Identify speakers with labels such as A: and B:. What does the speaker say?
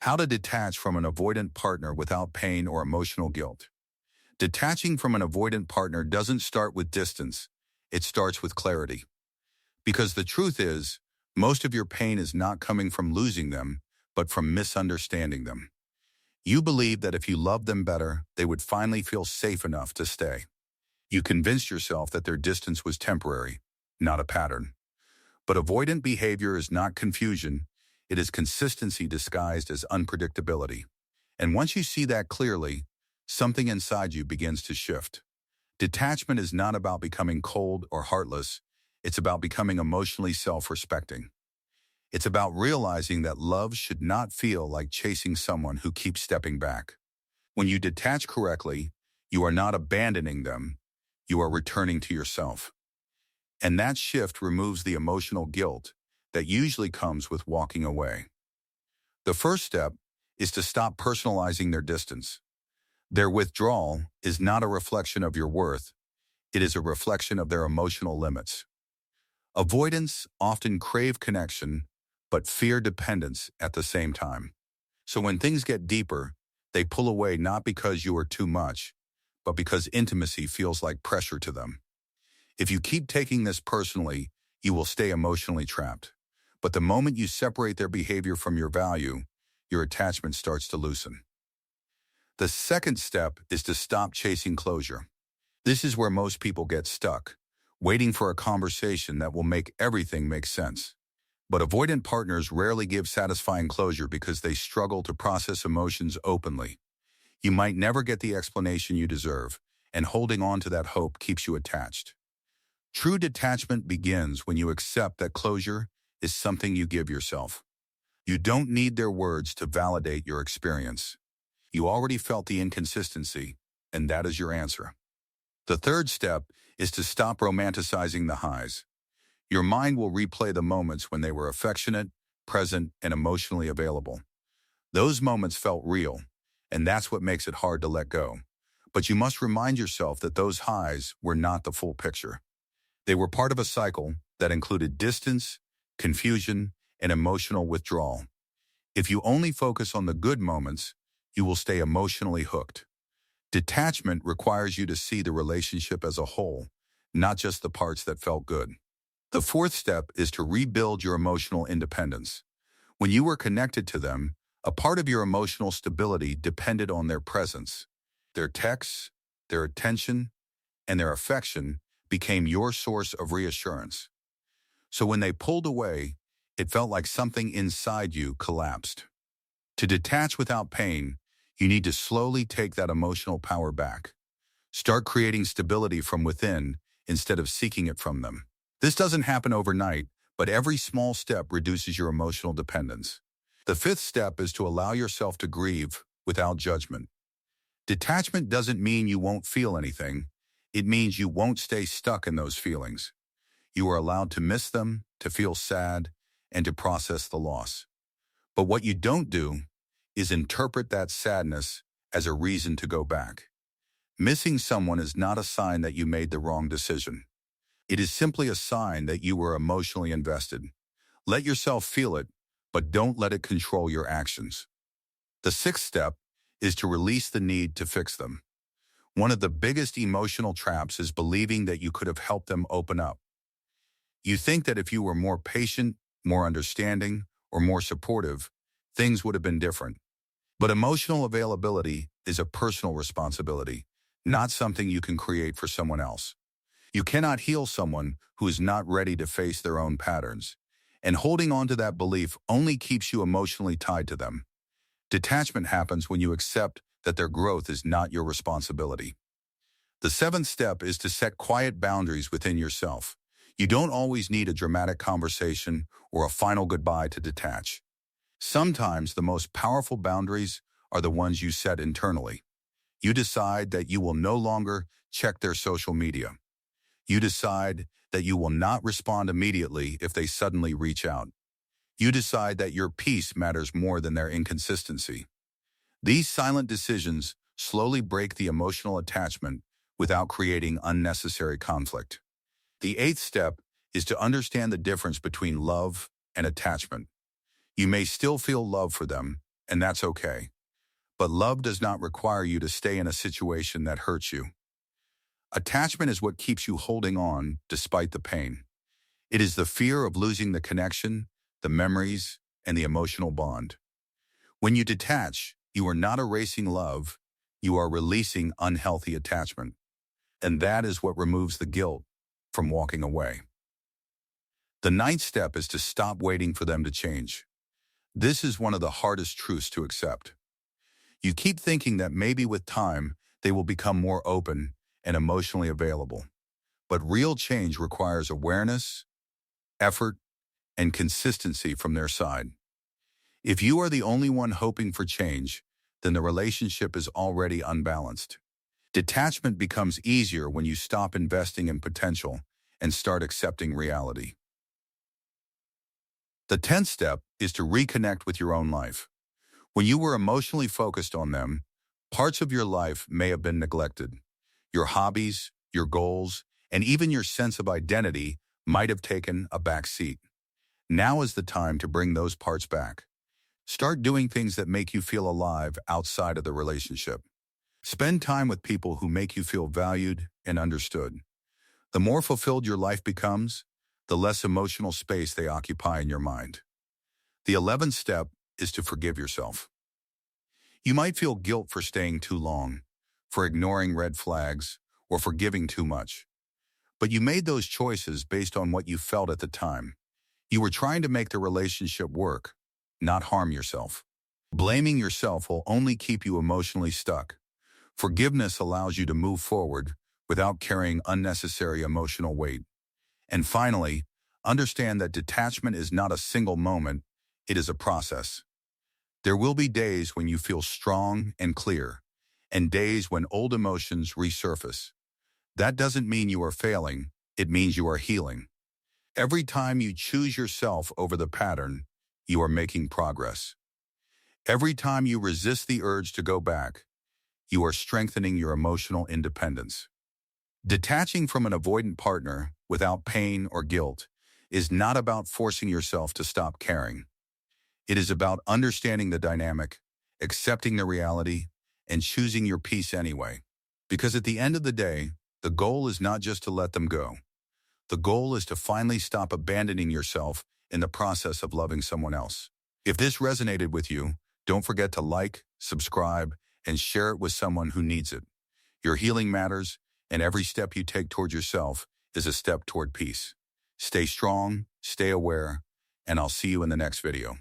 A: How to detach from an avoidant partner without pain or emotional guilt. Detaching from an avoidant partner doesn't start with distance. It starts with clarity. Because the truth is, most of your pain is not coming from losing them, but from misunderstanding them. You believe that if you loved them better, they would finally feel safe enough to stay. You convinced yourself that their distance was temporary, not a pattern. But avoidant behavior is not confusion. It is consistency disguised as unpredictability. And once you see that clearly, something inside you begins to shift. Detachment is not about becoming cold or heartless. It's about becoming emotionally self-respecting. It's about realizing that love should not feel like chasing someone who keeps stepping back. When you detach correctly, you are not abandoning them. You are returning to yourself. And that shift removes the emotional guilt that usually comes with walking away. The first step is to stop personalizing their distance. Their withdrawal is not a reflection of your worth. It is a reflection of their emotional limits. Avoidants often crave connection, but fear dependence at the same time. So when things get deeper, they pull away not because you are too much, but because intimacy feels like pressure to them. If you keep taking this personally, you will stay emotionally trapped. But the moment you separate their behavior from your value, your attachment starts to loosen. The second step is to stop chasing closure. This is where most people get stuck, waiting for a conversation that will make everything make sense. But avoidant partners rarely give satisfying closure because they struggle to process emotions openly. You might never get the explanation you deserve, and holding on to that hope keeps you attached. True detachment begins when you accept that closure is something you give yourself. You don't need their words to validate your experience. You already felt the inconsistency, and that is your answer. The third step is to stop romanticizing the highs. Your mind will replay the moments when they were affectionate, present, and emotionally available. Those moments felt real, and that's what makes it hard to let go. But you must remind yourself that those highs were not the full picture. They were part of a cycle that included distance, confusion, and emotional withdrawal. If you only focus on the good moments, you will stay emotionally hooked. Detachment requires you to see the relationship as a whole, not just the parts that felt good. The fourth step is to rebuild your emotional independence. When you were connected to them, a part of your emotional stability depended on their presence. Their texts, their attention, and their affection became your source of reassurance. So when they pulled away, it felt like something inside you collapsed. To detach without pain, you need to slowly take that emotional power back. Start creating stability from within instead of seeking it from them. This doesn't happen overnight, but every small step reduces your emotional dependence. The fifth step is to allow yourself to grieve without judgment. Detachment doesn't mean you won't feel anything. It means you won't stay stuck in those feelings. You are allowed to miss them, to feel sad, and to process the loss. But what you don't do is interpret that sadness as a reason to go back. Missing someone is not a sign that you made the wrong decision. It is simply a sign that you were emotionally invested. Let yourself feel it, but don't let it control your actions. The sixth step is to release the need to fix them. One of the biggest emotional traps is believing that you could have helped them open up. You think that if you were more patient, more understanding, or more supportive, things would have been different. But emotional availability is a personal responsibility, not something you can create for someone else. You cannot heal someone who is not ready to face their own patterns, and holding on to that belief only keeps you emotionally tied to them. Detachment happens when you accept that their growth is not your responsibility. The seventh step is to set quiet boundaries within yourself. You don't always need a dramatic conversation or a final goodbye to detach. Sometimes the most powerful boundaries are the ones you set internally. You decide that you will no longer check their social media. You decide that you will not respond immediately if they suddenly reach out. You decide that your peace matters more than their inconsistency. These silent decisions slowly break the emotional attachment without creating unnecessary conflict. The eighth step is to understand the difference between love and attachment. You may still feel love for them, and that's okay. But love does not require you to stay in a situation that hurts you. Attachment is what keeps you holding on despite the pain. It is the fear of losing the connection, the memories, and the emotional bond. When you detach, you are not erasing love, you are releasing unhealthy attachment. And that is what removes the guilt from walking away. The ninth step is to stop waiting for them to change. This is one of the hardest truths to accept. You keep thinking that maybe with time, they will become more open and emotionally available. But real change requires awareness, effort, and consistency from their side. If you are the only one hoping for change, then the relationship is already unbalanced. Detachment becomes easier when you stop investing in potential and start accepting reality. The 10th step is to reconnect with your own life. When you were emotionally focused on them, parts of your life may have been neglected. Your hobbies, your goals, and even your sense of identity might have taken a back seat. Now is the time to bring those parts back. Start doing things that make you feel alive outside of the relationship. Spend time with people who make you feel valued and understood. The more fulfilled your life becomes, the less emotional space they occupy in your mind. The 11th step is to forgive yourself. You might feel guilt for staying too long, for ignoring red flags, or for giving too much. But you made those choices based on what you felt at the time. You were trying to make the relationship work, not harm yourself. Blaming yourself will only keep you emotionally stuck. Forgiveness allows you to move forward without carrying unnecessary emotional weight. And finally, understand that detachment is not a single moment, it is a process. There will be days when you feel strong and clear, and days when old emotions resurface. That doesn't mean you are failing, it means you are healing. Every time you choose yourself over the pattern, you are making progress. Every time you resist the urge to go back, you are strengthening your emotional independence. Detaching from an avoidant partner without pain or guilt is not about forcing yourself to stop caring. It is about understanding the dynamic, accepting the reality, and choosing your peace anyway. Because at the end of the day, the goal is not just to let them go. The goal is to finally stop abandoning yourself in the process of loving someone else. If this resonated with you, don't forget to like, subscribe, and share it with someone who needs it. Your healing matters, and every step you take toward yourself is a step toward peace. Stay strong, stay aware, and I'll see you in the next video.